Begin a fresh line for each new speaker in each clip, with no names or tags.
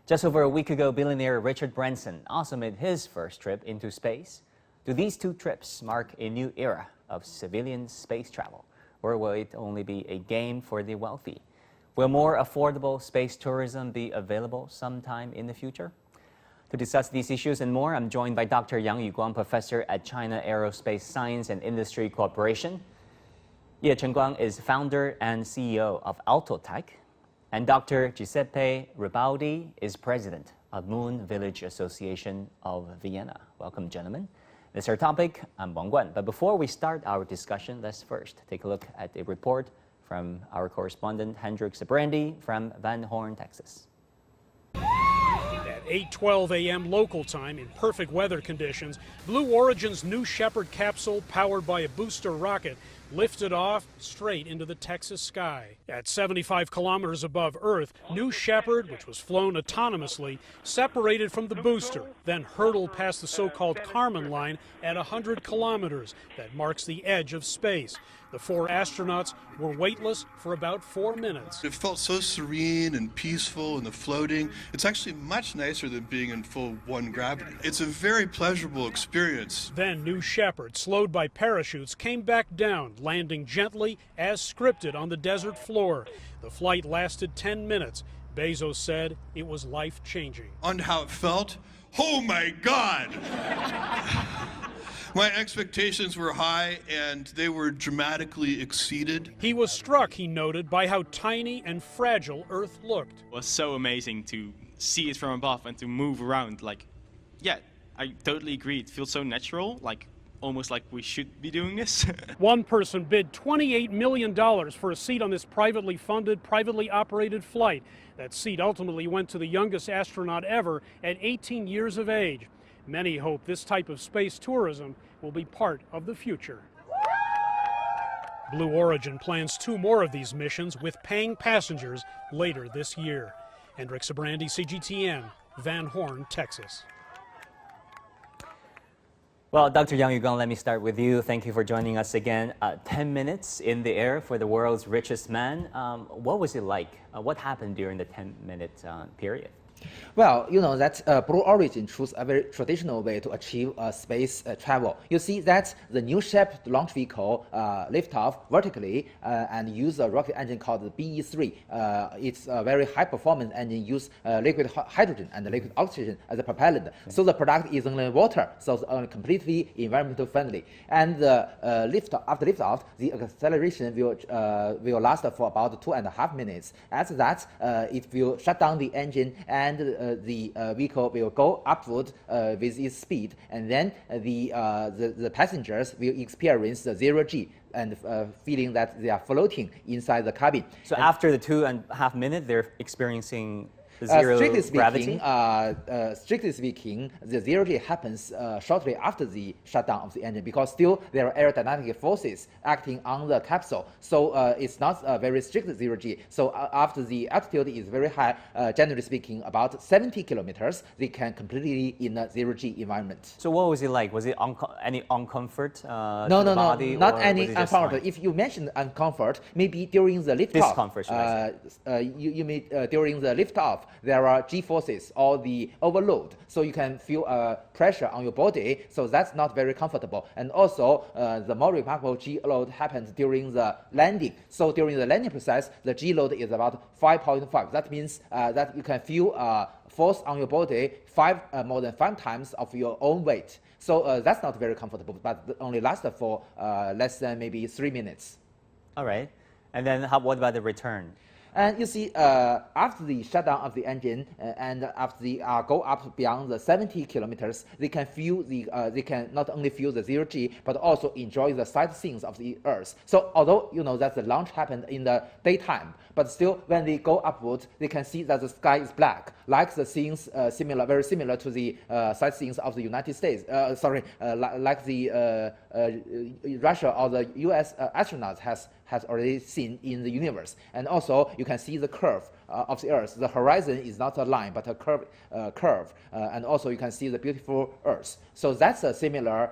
Just over a week ago, billionaire Richard Branson also made his first trip into space. Do these two trips mark a new era of civilian space travel, or will it only be a game for the wealthy? Will more affordable space tourism be available sometime in the future? To discuss these issues and more, I'm joined by Dr. Yang Yuguang, professor at China Aerospace Science and Industry Corporation. Ye Chengguang is founder and CEO of Altotech. And Dr. Giuseppe Ribaldi is president of Moon Village Association of Vienna. Welcome, gentlemen. This is our topic. I'm Wang Guan. But before we start our discussion, let's first take a look at a report from our correspondent, Hendrik Sabrandi from Van Horn, Texas.
At 8:12 a.m. local time, in perfect weather conditions, Blue Origin's New Shepard capsule, powered by a booster rocket, lifted off straight into the Texas sky. At 75 kilometers above Earth, New Shepard, which was flown autonomously, separated from the booster, then hurtled past the so-called Kármán line at 100 kilometers. That marks the edge of space. The four astronauts were weightless for about 4 minutes.
It felt so serene and peaceful in the floating. It's actually much nicer than being in full one gravity. It's a very pleasurable experience.
Then New Shepard, slowed by parachutes, came back down, landing gently as scripted on the desert floor. The flight lasted 10 minutes. Bezos said it was life-changing.
On how it felt, oh my God! My expectations were high, and they were dramatically exceeded.
He was struck, he noted, by how tiny and fragile Earth looked.
It was so amazing to see it from above and to move around. Yeah, I totally agree. It feels so natural, almost like we should be doing this.
One person bid $28 million for a seat on this privately funded, privately operated flight. That seat ultimately went to the youngest astronaut ever at 18 years of age. Many hope this type of space tourism will be part of the future. Blue Origin plans 2 more of these missions with paying passengers later this year. Hendrik Sabrandi, CGTN, Van Horn, Texas.
Well, Dr. Yang Yuguang, let me start with you. Thank you for joining us again. 10 minutes in the air for the world's richest man. What was it like? What happened during the 10-minute period?
Well, you know that Blue Origin chose a very traditional way to achieve space travel. You see that the New Shepard launch vehicle lift off vertically and use a rocket engine called the BE-3. It's a very high performance engine, use liquid hydrogen and liquid oxygen as a propellant. So the product is only water, so it's completely environmental friendly. And after lift off, the acceleration will last for about 2.5 minutes. After that, it will shut down the engine, and the vehicle will go upward with its speed, and then the passengers will experience the 0G and feeling that they are floating inside the cabin.
So after the 2.5 minutes, they're experiencing zero gravity?
Strictly speaking, the 0G happens shortly after the shutdown of the engine, because still there are aerodynamic forces acting on the capsule. So it's not a very strict 0G. So after the altitude is very high, generally speaking, about 70 kilometers, they can completely in a 0G environment.
So what was it like? Was it any uncomfort to
no,
the body?
Not any uncomfort. If you mentioned uncomfort, maybe during the liftoff.
Discomfort, should I say.
You mean during the liftoff, there are G forces or the overload, so you can feel pressure on your body, so that's not very comfortable. And also, the more remarkable G load happens during the landing. So during the landing process, the G load is about 5.5. That means that you can feel force on your body more than 5 times of your own weight. So that's not very comfortable, but only lasts for less than maybe 3 minutes.
All right. And then what about the return?
And you see, after the shutdown of the engine and after the go up beyond the 70 kilometers, they can feel they can not only feel the 0G, but also enjoy the sightseeings of the Earth. So although you know that the launch happened in the daytime, but still when they go upward, they can see that the sky is black, like the scenes very similar to the sightseeings of the United States. Like the Russia or the U.S. astronauts has already seen in the universe. And also you can see the curve of the Earth. The horizon is not a line, but a curve. And also you can see the beautiful Earth. So that's a similar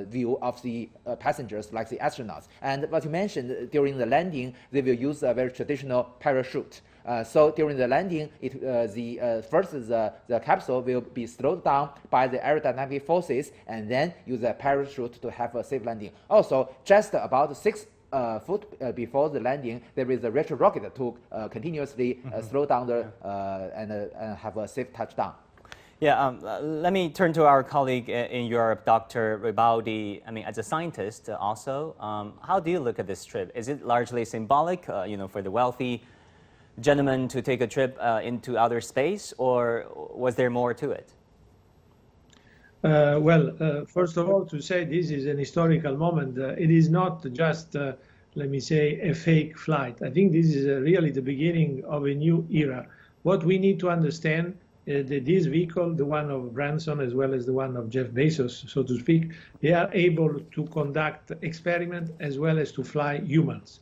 view of the passengers, like the astronauts. And what you mentioned, during the landing, they will use a very traditional parachute. So during the landing, the capsule will be slowed down by the aerodynamic forces, and then use a parachute to have a safe landing. Also, just about 6 foot before the landing, there is a retro rocket to continuously slow down and have a safe touchdown.
Yeah, let me turn to our colleague in Europe, Dr. Ribaldi. I mean, as a scientist also, how do you look at this trip? Is it largely symbolic, for the wealthy gentleman to take a trip into outer space, or was there more to it?
First of all, to say this is an historical moment, it is not just, let me say, a fake flight. I think this is really the beginning of a new era. What we need to understand that this vehicle, the one of Branson as well as the one of Jeff Bezos, so to speak, they are able to conduct experiments as well as to fly humans.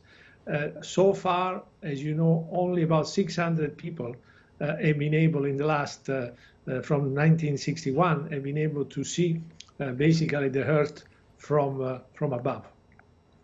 So far, as you know, only about 600 people have been able in the last, from 1961, have been able to see basically the Earth from above.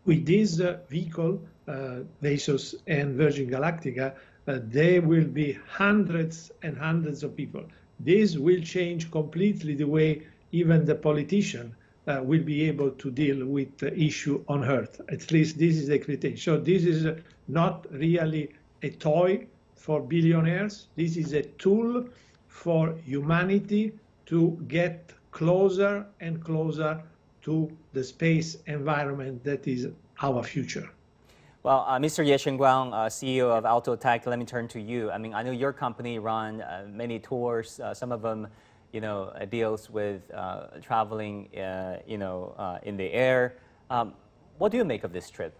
With this vehicle, Bezos and Virgin Galactica, there will be hundreds and hundreds of people. This will change completely the way even the politician will be able to deal with the issue on Earth. At least this is the expectation. So this is not really a toy for billionaires. This is a tool for humanity to get closer and closer to the space environment that is our future.
Well, Mr. Ye Shengguang, CEO of Alto Tech, let me turn to you. I mean, I know your company run many tours. Some of them, deals with traveling, in the air. What do you make of this trip?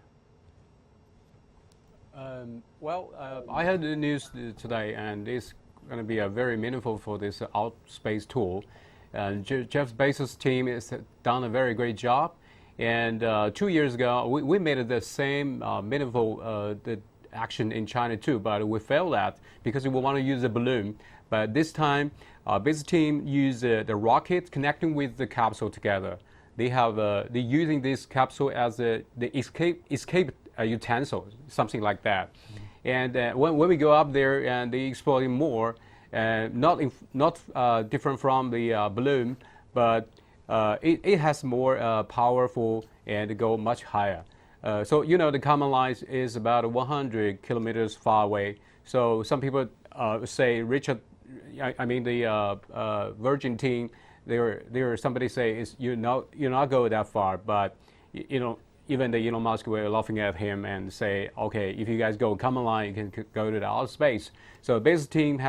I heard the news today, and it's going to be very meaningful for this out space tour. And Jeff Bezos' team has done a very great job. And 2 years ago, we made the same meaningful the action in China too, but we failed at because we want to use a balloon. But this time, Bezos team used the rocket connecting with the capsule together. They're using this capsule as the escape utensil, something like that. And when we go up there and they explore more, not different from the balloon, but it has more powerful and go much higher. So the common line is about 100 kilometers far away. So some people say Richard, the Virgin team, there somebody say you're not go that far, but even the Elon Musk were laughing at him and say, okay, if you guys go common line, you can go to the outer space. So Bezos team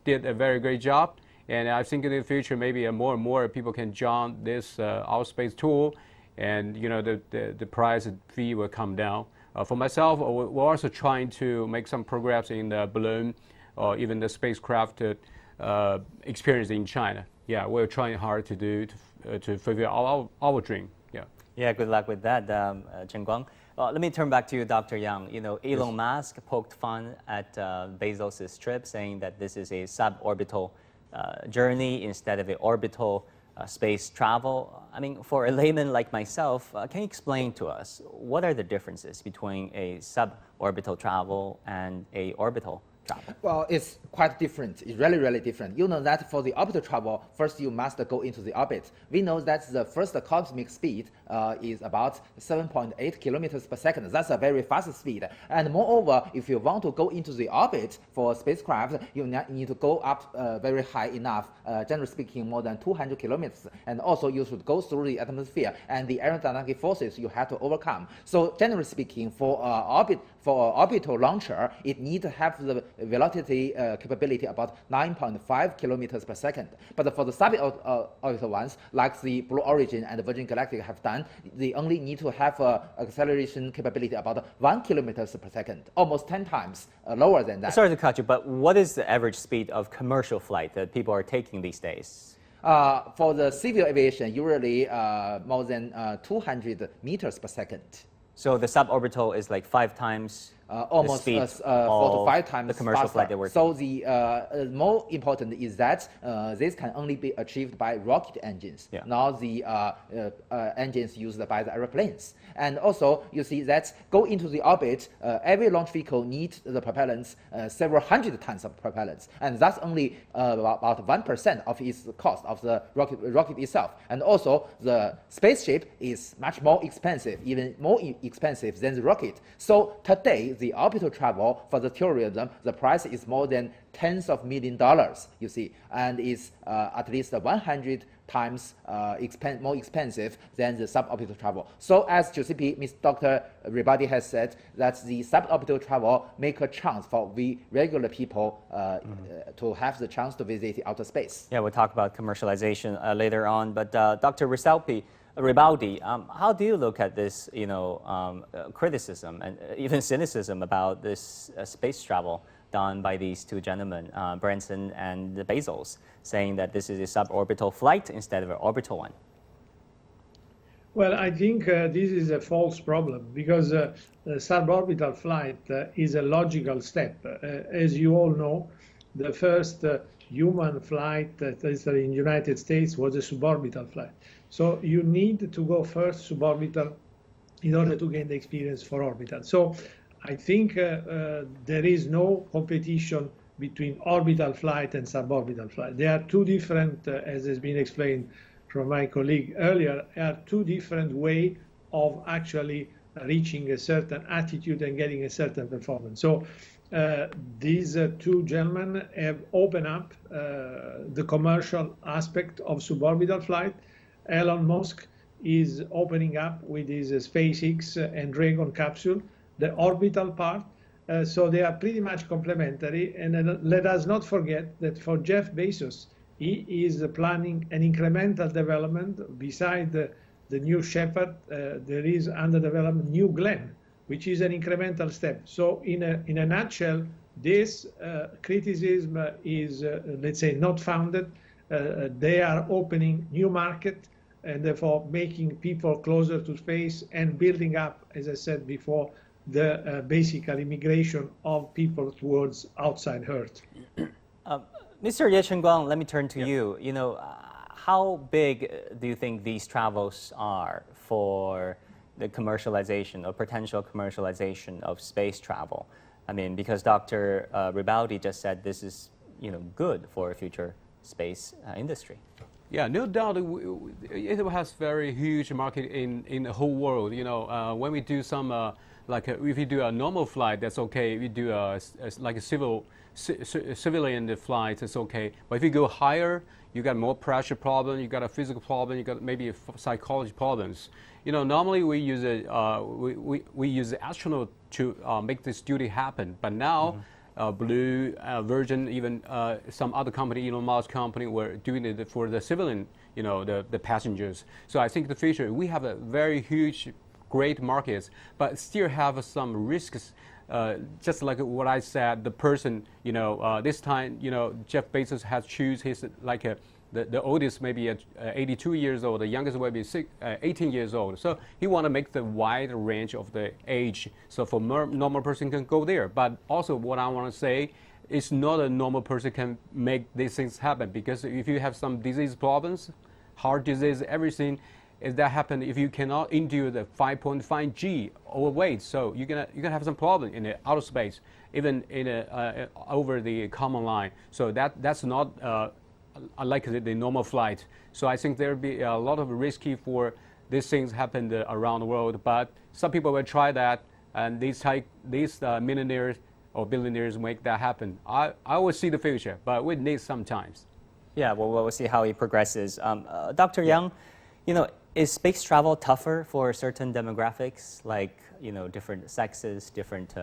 did a very great job. And I think in the future, maybe more and more people can join this outer space tour, and the price and fee will come down. For myself, we're also trying to make some progress in the balloon or even the spacecraft experience in China. Yeah, we're trying hard to fulfill our dream. Yeah.
Yeah, good luck with that, Chengguang. Let me turn back to you, Dr. Yang. Elon Musk poked fun at Bezos' trip, saying that this is a suborbital journey instead of an orbital space travel. I mean, for a layman like myself, can you explain to us what are the differences between a suborbital travel and a orbital travel?
Well, it's quite different. It's really, really different. You know that for the orbital travel, first you must go into the orbit. We know that the first cosmic speed is about 7.8 kilometers per second. That's a very fast speed. And moreover, if you want to go into the orbit for a spacecraft, you need to go up very high enough, generally speaking, more than 200 kilometers. And also you should go through the atmosphere and the aerodynamic forces you have to overcome. So generally speaking, for orbital launcher, it needs to have the velocity capability about 9.5 kilometers per second. But for the suborbital ones, like the Blue Origin and Virgin Galactic have done, they only need to have acceleration capability about 1 kilometers per second, almost 10 times lower than that.
Sorry to cut you, but what is the average speed of commercial flight that people are taking these days?
For the civil aviation, usually more than 200 meters per second.
So the suborbital is like 5 times
almost
speed
4 to 5 times
the commercial
faster.
flight they're working.
So the more important is that this can only be achieved by rocket engines, not the engines used by the airplanes. And also, you see that go into the orbit, every launch vehicle needs the propellants, several hundred tons of propellants, and that's only about 1% of its cost of the rocket itself. And also, the spaceship is much more expensive, even more expensive than the rocket. So today, the orbital travel for the tourism, the price is more than tens of $millions, you see, and is at least 100 times more expensive than the suborbital travel. So as Giuseppe, Dr. Ribaudy has said, that the suborbital travel make a chance for we regular people to have the chance to visit outer space.
Yeah, we'll talk about commercialization later on, but Dr. Ribaudy, how do you look at this, criticism and even cynicism about this space travel done by these two gentlemen, Branson and Bezos, saying that this is a suborbital flight instead of an orbital one?
Well, I think this is a false problem because the suborbital flight is a logical step. As you all know, the first human flight, that is in the United States, was a suborbital flight. So you need to go first suborbital in order to gain the experience for orbital. So I think there is no competition between orbital flight and suborbital flight. They are two different, as has been explained from my colleague earlier, are two different ways of actually reaching a certain attitude and getting a certain performance. So these two gentlemen have opened up the commercial aspect of suborbital flight. Elon Musk is opening up with his SpaceX and Dragon capsule the orbital part. So they are pretty much complementary. And let us not forget that for Jeff Bezos, he is planning an incremental development. Beside the New Shepard, there is under development New Glenn, which is an incremental step. So in a nutshell, this criticism is, let's say, not founded. They are opening new market and therefore making people closer to space and building up, as I said before, the basically migration of people towards outside Earth.
Mr. Ye Chengguang, let me turn to you. How big do you think these travels are for the commercialization or potential commercialization of space travel? I mean, because Dr. Ribaudy just said this is, good for future space industry.
Yeah, no doubt it has very huge market in the whole world. When we do some if you do a normal flight, that's okay. If you do like a civilian flight, it's okay. But if you go higher, you got more pressure problem, you got a physical problem, you got maybe psychology problems. Normally we use we use the astronaut to make this duty happen. But now, Blue, Virgin, even some other company, Elon Musk company, were doing it for the civilian, the passengers. So I think the future we have a very huge, great markets, but still have some risks. Just like what I said, the person, this time, Jeff Bezos has choose his the oldest maybe 82 years old, the youngest will be 18 years old. So he want to make the wide range of the age. So for normal person can go there. But also what I want to say is not a normal person can make these things happen, because if you have some disease problems, heart disease, everything, if that happen, if you cannot endure the 5.5 G overweight, so you're gonna have some problem in the outer space, even in over the common line. So that's not like the normal flight. So I think there'll be a lot of risky for these things happen around the world. But some people will try that, and these millionaires or billionaires make that happen. I will see the future, but we need some time.
Yeah, well, we'll see how it progresses. Dr. Yang, is space travel tougher for certain demographics, like different sexes, different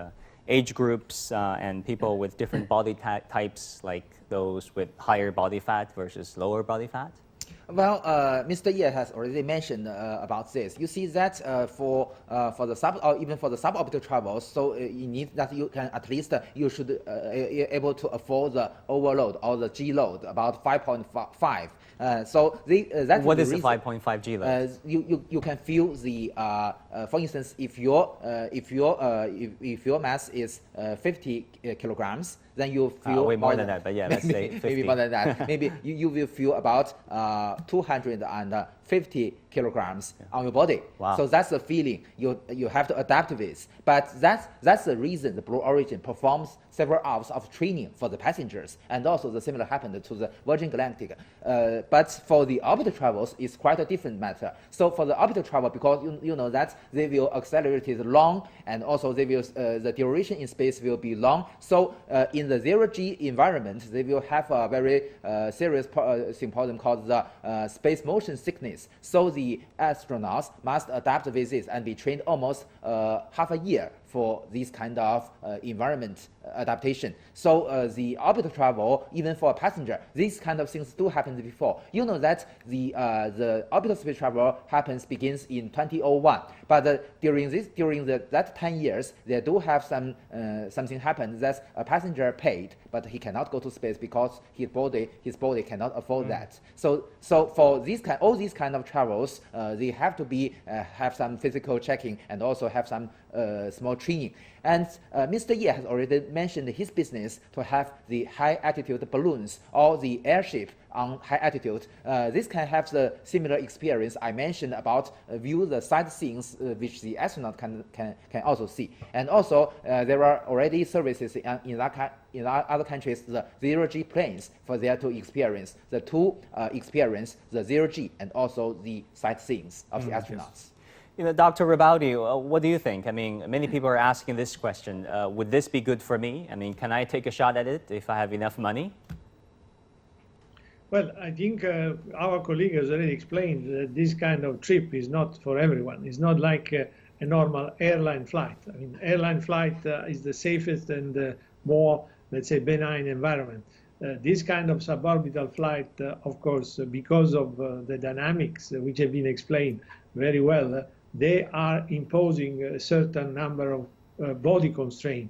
age groups, and people with different body types, like those with higher body fat versus lower body fat?
Well, Mr. Ye has already mentioned about this. You see that for the even for the suborbital travels, so you need that you can at least you should able to afford the overload or the G load about 5.5. So that's
What
the
is the
reason.
5.5 G load?
You can feel the for instance if your mass is 50 kilograms, then you feel
way more than that, but yeah, let's say 50.
Maybe more than that. Maybe you will feel about 250 kilograms on your body.
Wow.
So that's the feeling you have to adapt with. But that's the reason the Blue Origin performs several hours of training for the passengers, and also the similar happened to the Virgin Galactic. But for the orbital travels, it's quite a different matter. So for the orbital travel, because you know that they will accelerate it long, and also they will the duration in space will be long. So in the zero-G environment, they will have a very serious symptom called the space motion sickness. So the astronauts must adapt with this and be trained almost half a year for this kind of environment adaptation. So the orbital travel, even for a passenger, these kind of things do happen before. You know that the orbital space travel begins in 2001, but during that 10 years, there do have something happen that a passenger paid, but he cannot go to space because his body cannot afford that. So for all these kind of travels, they have to be have some physical checking and also have some small training. And Mr. Ye has already mentioned his business to have the high altitude balloons or the airship on high altitude. This can have the similar experience I mentioned about view the sightseeing which the astronaut can also see. And also there are already services in other countries, the zero-G planes, for there to experience the zero-G and also the sightseeing of the astronauts.
You know, Dr. Ribaldi, what do you think? I mean, many people are asking this question. Would this be good for me? I mean, can I take a shot at it if I have enough money?
Well, I think our colleague has already explained that this kind of trip is not for everyone. It's not like a normal airline flight. I mean, airline flight is the safest and more, let's say, benign environment. This kind of suborbital flight, of course, because of the dynamics which have been explained very well, they are imposing a certain number of body constraint.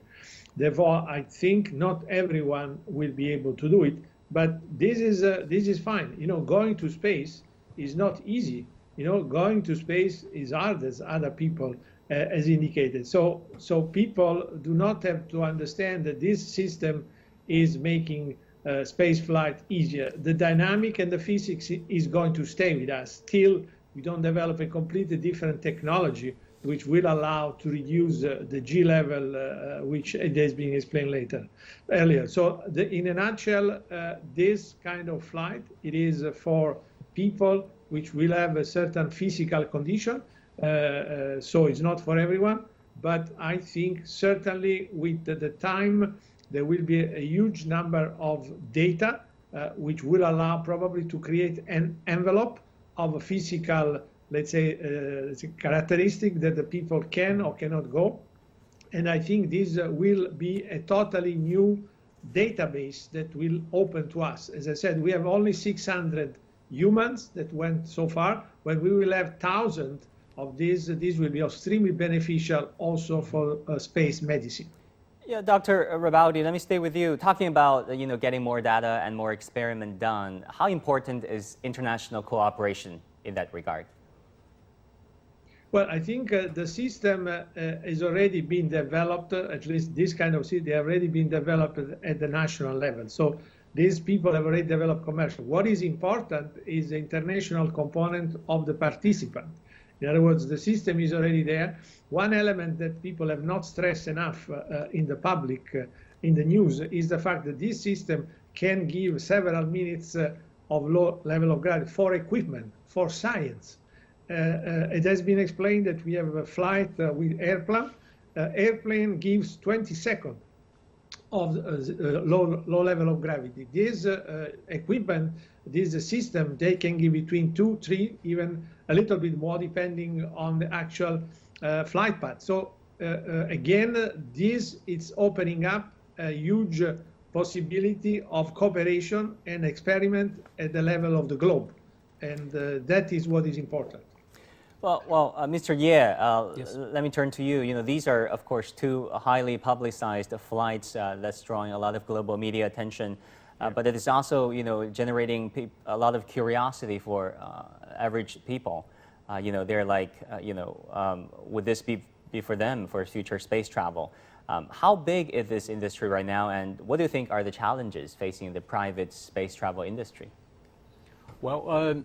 Therefore, I think not everyone will be able to do it, but this is fine. You know, going to space is not easy. You know, going to space is hard, as other people as indicated. So people do not have to understand that this system is making space flight easier. The dynamic and the physics is going to stay with us till we don't develop a completely different technology which will allow to reduce the G level, which has been explained earlier. So in a nutshell, this kind of flight, it is for people which will have a certain physical condition. So it's not for everyone, but I think certainly with the time, there will be a huge number of data which will allow probably to create an envelope of a physical, let's say, characteristic that the people can or cannot go. And I think this will be a totally new database that will open to us. As I said, we have only 600 humans that went so far. When we will have thousands of these, this will be extremely beneficial also for space medicine.
Yeah, Dr. Ribaldi, let me stay with you. Talking about getting more data and more experiment done, how important is international cooperation in that regard?
Well, I think the system has already been developed, at least this kind of system, they have already been developed at the national level. So these people have already developed commercial. What is important is the international component of the participant. In other words, the system is already there. One element that people have not stressed enough in the public, in the news, is the fact that this system can give several minutes of low level of gravity for equipment, for science. It has been explained that we have a flight with airplane. Airplane gives 20 seconds of low level of gravity. This equipment, this system, they can give between 2, 3, even a little bit more, depending on the actual flight path. So again, this is opening up a huge possibility of cooperation and experiment at the level of the globe. and that is what is important.
Well, Mr. Ye, let me turn to you. You know, these are, of course, two highly publicized flights that's drawing a lot of global media attention, but it is also, you know, generating a lot of curiosity for average people. You know, they're like, would this be for them for future space travel? How big is this industry right now, and what do you think are the challenges facing the private space travel industry?
Well,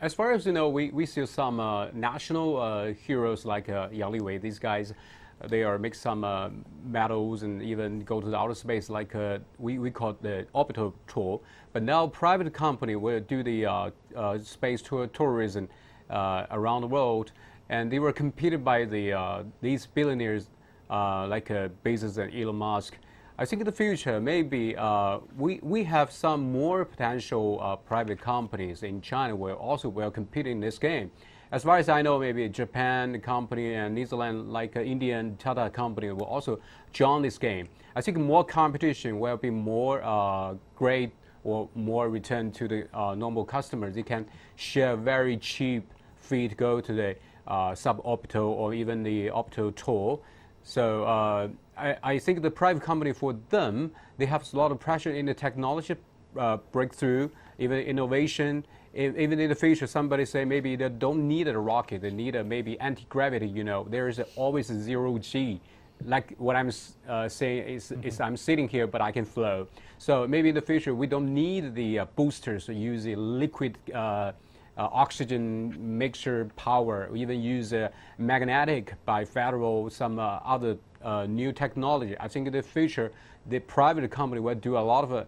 as far as you know, we see some national heroes like Yang Liwei. These guys, they are make some medals and even go to the outer space, like we call it the Orbital tour. But now private company will do the space tour tourism around the world, and they were competed by these billionaires like Bezos and Elon Musk. I think in the future, maybe we have some more potential private companies in China will compete in this game. As far as I know, maybe Japan company and New Zealand, like Indian Tata company, will also join this game. I think more competition will be more great or more return to the normal customers. They can share very cheap fee to go to the suborbital or even the orbital tour. So I think the private company, for them, they have a lot of pressure in the technology breakthrough, even innovation. Even in the future, somebody say maybe they don't need a rocket, they need maybe anti-gravity, you know. There is always a zero G. Like what I'm saying is I'm sitting here, but I can flow. So maybe in the future, we don't need the boosters to use the liquid oxygen mixture power, or even use magnetic bilateral, some other new technology. I think in the future, the private company will do a lot of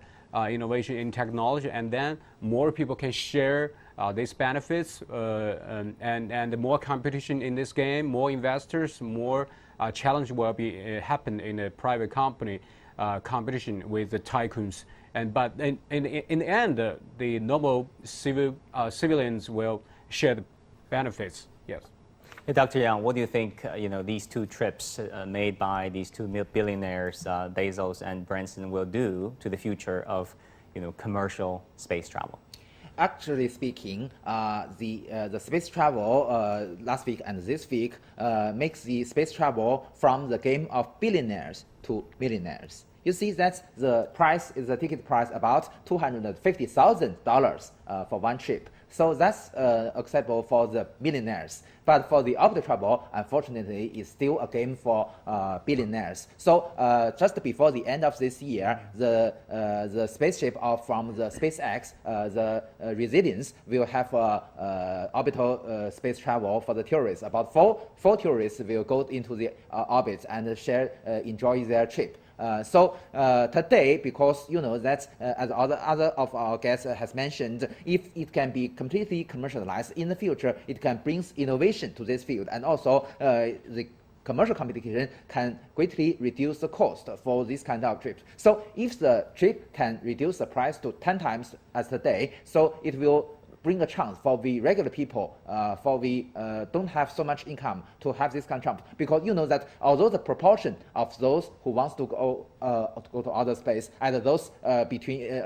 innovation in technology, and then more people can share these benefits, and the more competition in this game, more investors, more challenge will be happen in a private company competition with the tycoons. But in the end, the normal civilians will share the benefits. Yes.
Hey, Dr. Yang, what do you think? These two trips made by these two billionaires, Bezos and Branson, will do to the future of, commercial space travel?
Actually speaking, the space travel last week and this week makes the space travel from the game of billionaires to millionaires. You see that the ticket price about $250,000 for one trip. So that's acceptable for the millionaires. But for the orbital travel, unfortunately, it's still a game for billionaires. So just before the end of this year, the spaceship from the SpaceX, the Resilience, will have orbital space travel for the tourists. About four tourists will go into the orbit and enjoy their trip. So today, because that as other of our guests has mentioned, if it can be completely commercialized in the future, it can bring innovation to this field, and also the commercial competition can greatly reduce the cost for this kind of trips. So if the trip can reduce the price to 10 times as today, so it will bring a chance for the regular people, for we don't have so much income to have this kind of jump. Because that although the proportion of those who wants to go to outer space, either those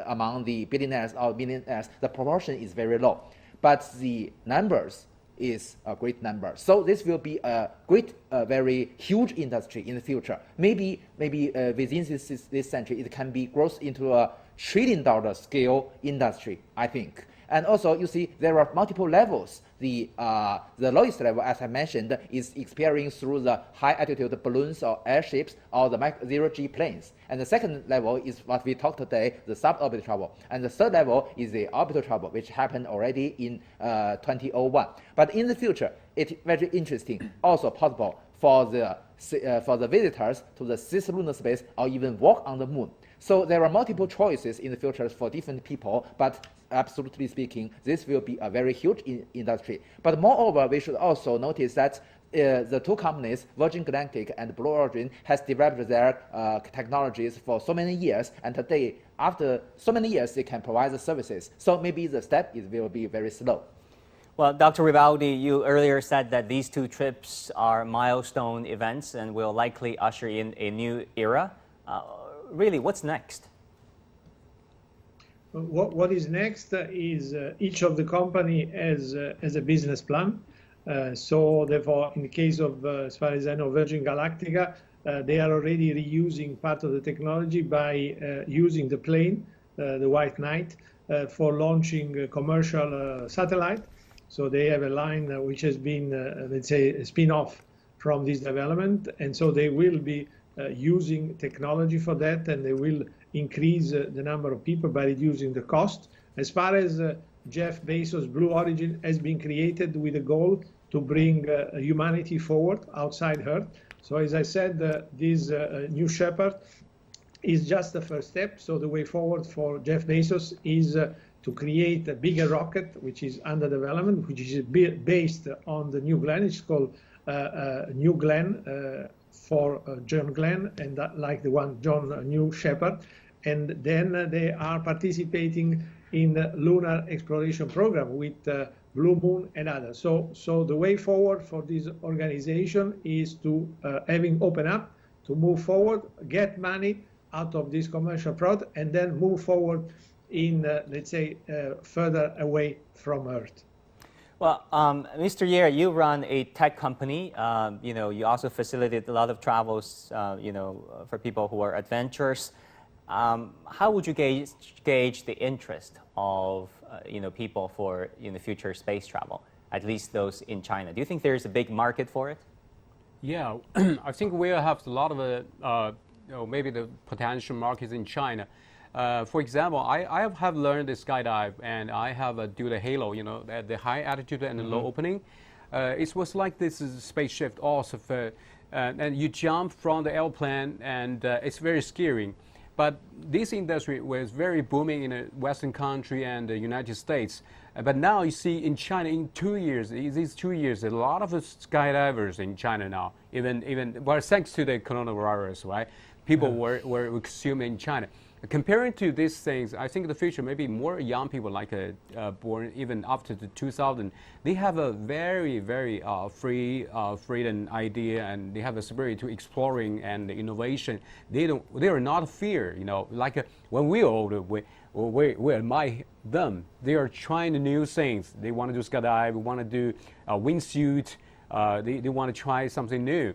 among the billionaires or millionaires, the proportion is very low. But the numbers is a great number. So this will be a great, very huge industry in the future. Maybe within this century, it can be growth into a $1 trillion scale industry, I think. And also, you see, there are multiple levels. The lowest level, as I mentioned, is experienced through the high-altitude balloons or airships or the zero-G planes. And the second level is what we talked today, the suborbital travel. And the third level is the orbital travel, which happened already in 2001. But in the future, it's very interesting, also possible for the visitors to the cislunar space or even walk on the moon. So there are multiple choices in the future for different people, but absolutely speaking, this will be a very huge industry. But moreover, we should also notice that the two companies, Virgin Galactic and Blue Origin, has developed their technologies for so many years, and today, after so many years, they can provide the services. So maybe the step will be very slow.
Well, Dr. Rivaldi, you earlier said that these two trips are milestone events and will likely usher in a new era. Really, what's next?
what is next is each of the company has a business plan. So therefore, in the case of, as far as I know, Virgin Galactica, they are already reusing part of the technology by using the plane, the White Knight, for launching a commercial satellite. So they have a line which has been, let's say, a spin-off from this development. And so they will be using technology for that, and they will increase the number of people by reducing the cost. As far as Jeff Bezos' Blue Origin has been created with a goal to bring humanity forward outside Earth. So as I said, this New Shepard is just the first step. So the way forward for Jeff Bezos is to create a bigger rocket, which is under development, which is based on the New Glenn. It's called New Glenn for John Glenn, and like the one John New Shepard. And then they are participating in the lunar exploration program with Blue Moon and others. So the way forward for this organization is to having open up, to move forward, get money out of this commercial product, and then move forward in, let's say, further away from Earth.
Well, Mr. Yer, you run a tech company. You also facilitate a lot of travels, for people who are adventurous. How would you gauge the interest of people for future space travel, at least those in China? Do you think there's a big market for it?
Yeah, I think we have a lot of maybe the potential markets in China. For example, I have learned the skydive, and I have do the halo, the high altitude and the low opening. It was like this is a spaceship also, and you jump from the airplane, and it's very scary. But this industry was very booming in a Western country and the United States. But now you see in China, in 2 years, these 2 years, a lot of skydivers in China now, even well, thanks to the coronavirus, right? People were consuming in China. Comparing to these things, I think in the future, maybe more young people like born even after the 2000, they have a very, very freedom idea, and they have a spirit to exploring and innovation. They are not fear, like when we are older, we admire them. They are trying new things. They want to do skydive, want to do a wingsuit. They want to try something new.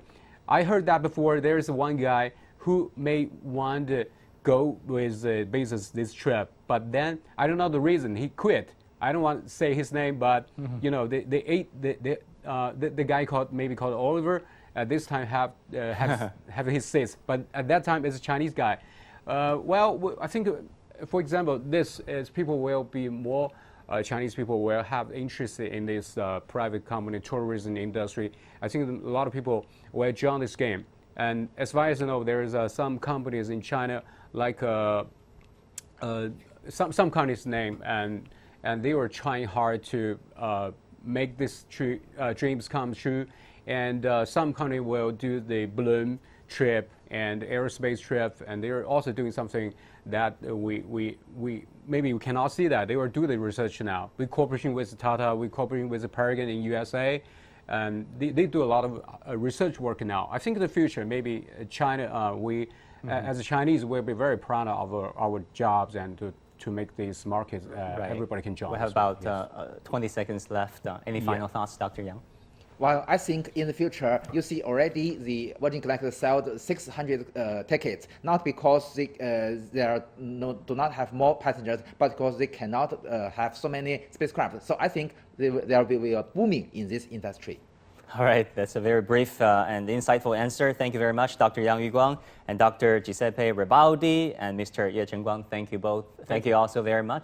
I heard that before. There is one guy who may want to go with Bezos this trip, but then I don't know the reason he quit. I don't want to say his name, but they ate the guy called Oliver. This time have his seats, but at that time it's a Chinese guy. Well, I think, for example, this is people will be more. Chinese people will have interest in this private company tourism industry. I think a lot of people will join this game. And as far as I know, there is some companies in China, like some company's name, and they were trying hard to make this dreams come true. And some company will do the balloon trip and aerospace trip, and they're also doing something that we maybe we cannot see that. They will do the research now. We cooperation with Tata, we cooperating with Paragon in USA. And they do a lot of research work now. I think in the future, maybe China, as a Chinese, will be very proud of our jobs and to make these markets everybody can join.
We have about 20 seconds left. Any final thoughts, Dr. Yang?
Well, I think in the future, you see already the Virgin Galactic sold 600 tickets, not because they do not have more passengers, but because they cannot have so many spacecraft. So I think there will be a booming in this industry.
All right, that's a very brief and insightful answer. Thank you very much, Dr. Yang Yuguang and Dr. Giuseppe Ribaldi and Mr. Ye Chengguang. Thank you both. Thank you also very much.